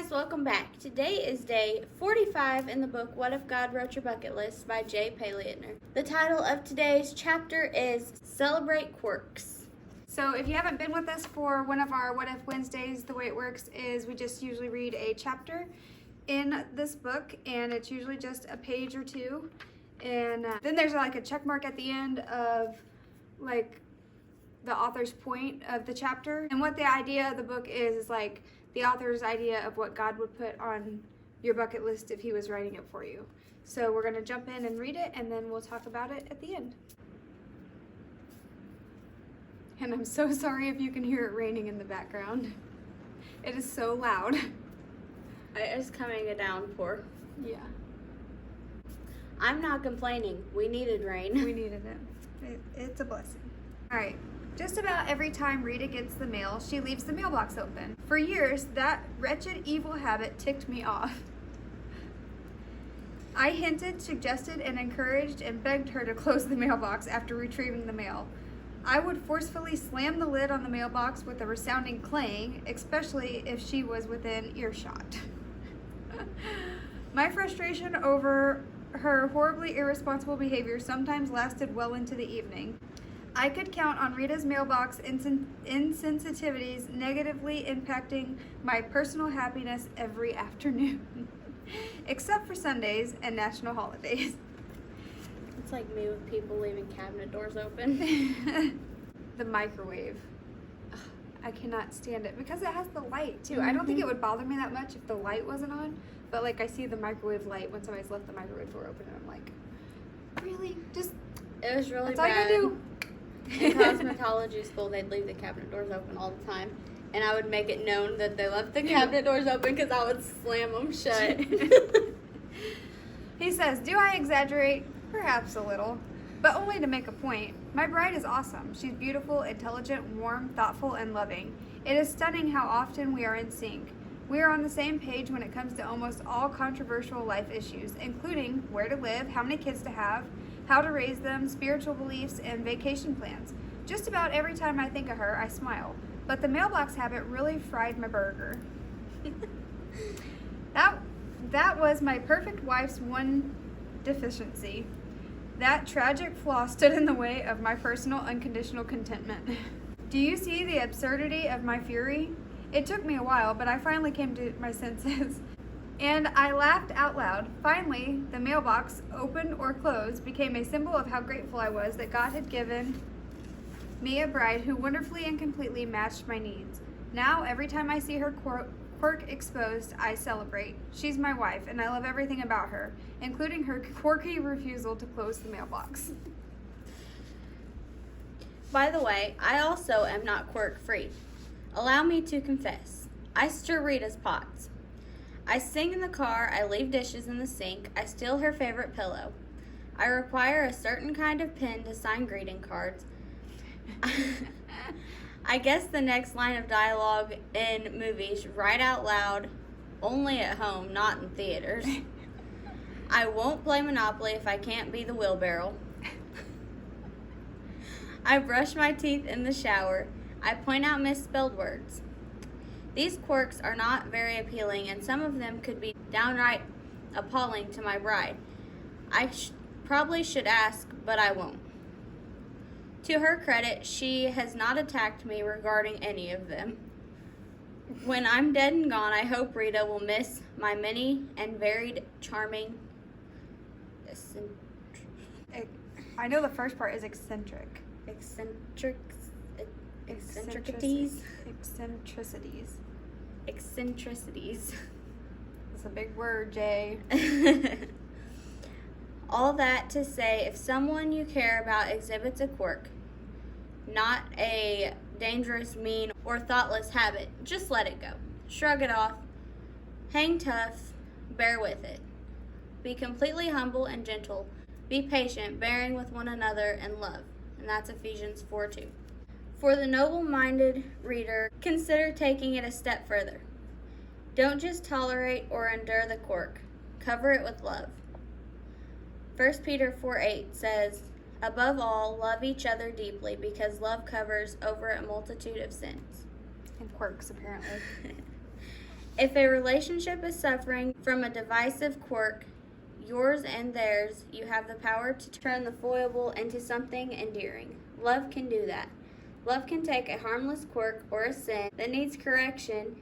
guys, welcome back. Today is day 45 in the book What If God Wrote Your Bucket List by Jay Payleitner. The title of today's chapter is Celebrate Quirks. So if you haven't been with us for one of our What If Wednesdays, the way it works is we just usually read a chapter in this book, and it's usually just a page or two. And then there's like a check mark at the end of like the author's point of the chapter. And what the idea of the book is like the author's idea of what God would put on your bucket list if he was writing it for you. So we're going to jump in and read it, and then we'll talk about it at the end. And I'm so sorry if you can hear it raining in the background. It is so loud. It is coming a downpour. Yeah. I'm not complaining. We needed rain. We needed it. It's a blessing. All right. Just about every time Rita gets the mail, she leaves the mailbox open. For years, that wretched, evil habit ticked me off. I hinted, suggested, and encouraged and begged her to close the mailbox after retrieving the mail. I would forcefully slam the lid on the mailbox with a resounding clang, especially if she was within earshot. My frustration over her horribly irresponsible behavior sometimes lasted well into the evening. I could count on Rita's mailbox insensitivities negatively impacting my personal happiness every afternoon, except for Sundays and national holidays. It's like me with people leaving cabinet doors open. The microwave. Ugh, I cannot stand it because it has the light too. I don't think it would bother me that much if the light wasn't on, but like I see the microwave light when somebody's left the microwave door open and I'm like, really? Just It was really that's all bad. you do. In cosmetology school, they'd leave the cabinet doors open all the time, and I would make it known that they left the cabinet doors open because I would slam them shut. He says, do I exaggerate? Perhaps a little, but only to make a point. My bride is awesome. She's beautiful, intelligent, warm, thoughtful, and loving. It is stunning how often we are in sync. We are on the same page when it comes to almost all controversial life issues, including where to live, how many kids to have, how to raise them, spiritual beliefs, and vacation plans. Just about every time I think of her, I smile. But the mailbox habit really fried my burger. That was my perfect wife's one deficiency. That tragic flaw stood in the way of my personal unconditional contentment. Do you see the absurdity of my fury? It took me a while, but I finally came to my senses. And I laughed out loud. Finally, the mailbox, open or closed, became a symbol of how grateful I was that God had given me a bride who wonderfully and completely matched my needs. Now, every time I see her quirk exposed, I celebrate. She's my wife, and I love everything about her, including her quirky refusal to close the mailbox. By the way, I also am not quirk-free. Allow me to confess. I stir Rita's pots. I sing in the car, I leave dishes in the sink, I steal her favorite pillow. I require a certain kind of pen to sign greeting cards. I guess the next line of dialogue in movies, write out loud, only at home, not in theaters. I won't play Monopoly if I can't be the wheelbarrow. I brush my teeth in the shower. I point out misspelled words. These quirks are not very appealing, and some of them could be downright appalling to my bride. I probably should ask, but I won't. To her credit, she has not attacked me regarding any of them. When I'm dead and gone, I hope Rita will miss my many and varied charming I know the first part is eccentric. Eccentricities. Eccentricities. That's a big word, Jay. All that to say, if someone you care about exhibits a quirk, not a dangerous, mean, or thoughtless habit, just let it go. Shrug it off. Hang tough. Bear with it. Be completely humble and gentle. Be patient, bearing with one another in love. And that's Ephesians 4:2. For the noble-minded reader, consider taking it a step further. Don't just tolerate or endure the quirk. Cover it with love. 1 Peter 4:8 says, above all, love each other deeply because love covers over a multitude of sins. And quirks, apparently. If a relationship is suffering from a divisive quirk, yours and theirs, you have the power to turn the foible into something endearing. Love can do that. Love can take a harmless quirk or a sin that needs correction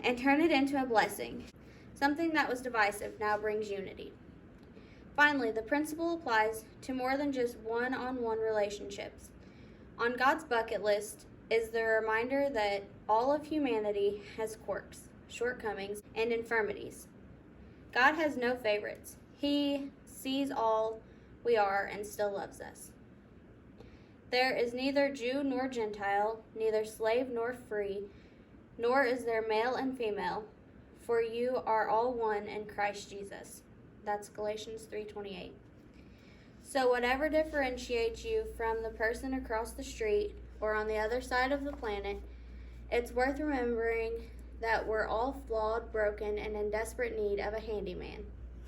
and turn it into a blessing. Something that was divisive now brings unity. Finally, the principle applies to more than just one-on-one relationships. On God's bucket list is the reminder that all of humanity has quirks, shortcomings, and infirmities. God has no favorites. He sees all we are and still loves us. There is neither Jew nor Gentile, neither slave nor free, nor is there male and female, for you are all one in Christ Jesus. That's Galatians 3:28. So whatever differentiates you from the person across the street or on the other side of the planet, it's worth remembering that we're all flawed, broken, and in desperate need of a handyman.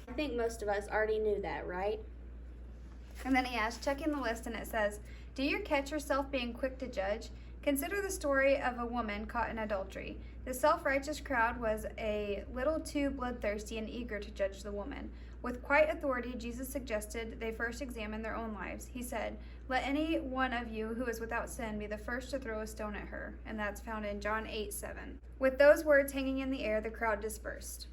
I think most of us already knew that, right? And then he asks, checking the list, and it says, do you catch yourself being quick to judge? Consider the story of a woman caught in adultery. The self-righteous crowd was a little too bloodthirsty and eager to judge the woman. With quiet authority, Jesus suggested they first examine their own lives. He said, let any one of you who is without sin be the first to throw a stone at her. And that's found in John 8:7. With those words hanging in the air, the crowd dispersed.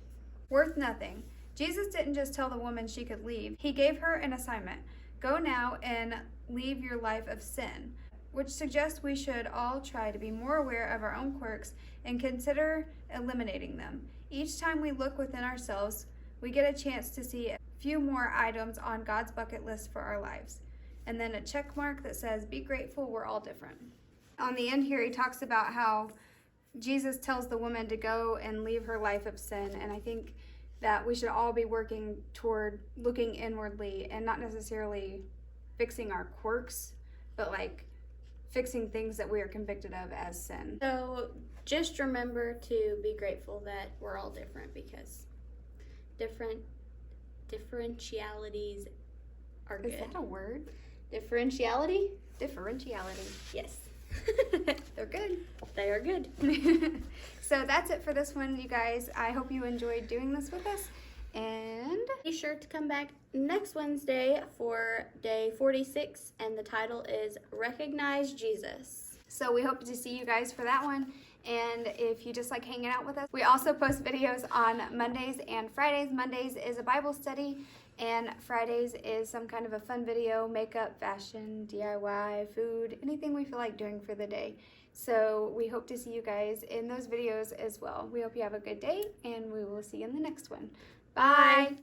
Worth nothing. Jesus didn't just tell the woman she could leave. He gave her an assignment. Go now and leave your life of sin, which suggests we should all try to be more aware of our own quirks and consider eliminating them. Each time we look within ourselves, we get a chance to see a few more items on God's bucket list for our lives. And then a check mark that says, be grateful, we're all different. On the end here, he talks about how Jesus tells the woman to go and leave her life of sin. And I think that we should all be working toward looking inwardly and not necessarily fixing our quirks, but like fixing things that we are convicted of as sin. So just remember to be grateful that we're all different, because differentialities are good. Is that a word? Differentiality? Differentiality. Yes. They're good. They are good. So that's it for this one, you guys. I hope you enjoyed doing this with us. And be sure to come back next Wednesday for day 46, and the title is Recognize Jesus. So we hope to see you guys for that one. And if you just like hanging out with us, we also post videos on Mondays and Fridays. Mondays is a Bible study, and Fridays is some kind of a fun video, makeup, fashion, DIY, food, anything we feel like doing for the day. So we hope to see you guys in those videos as well. We hope you have a good day, and we will see you in the next one. Bye!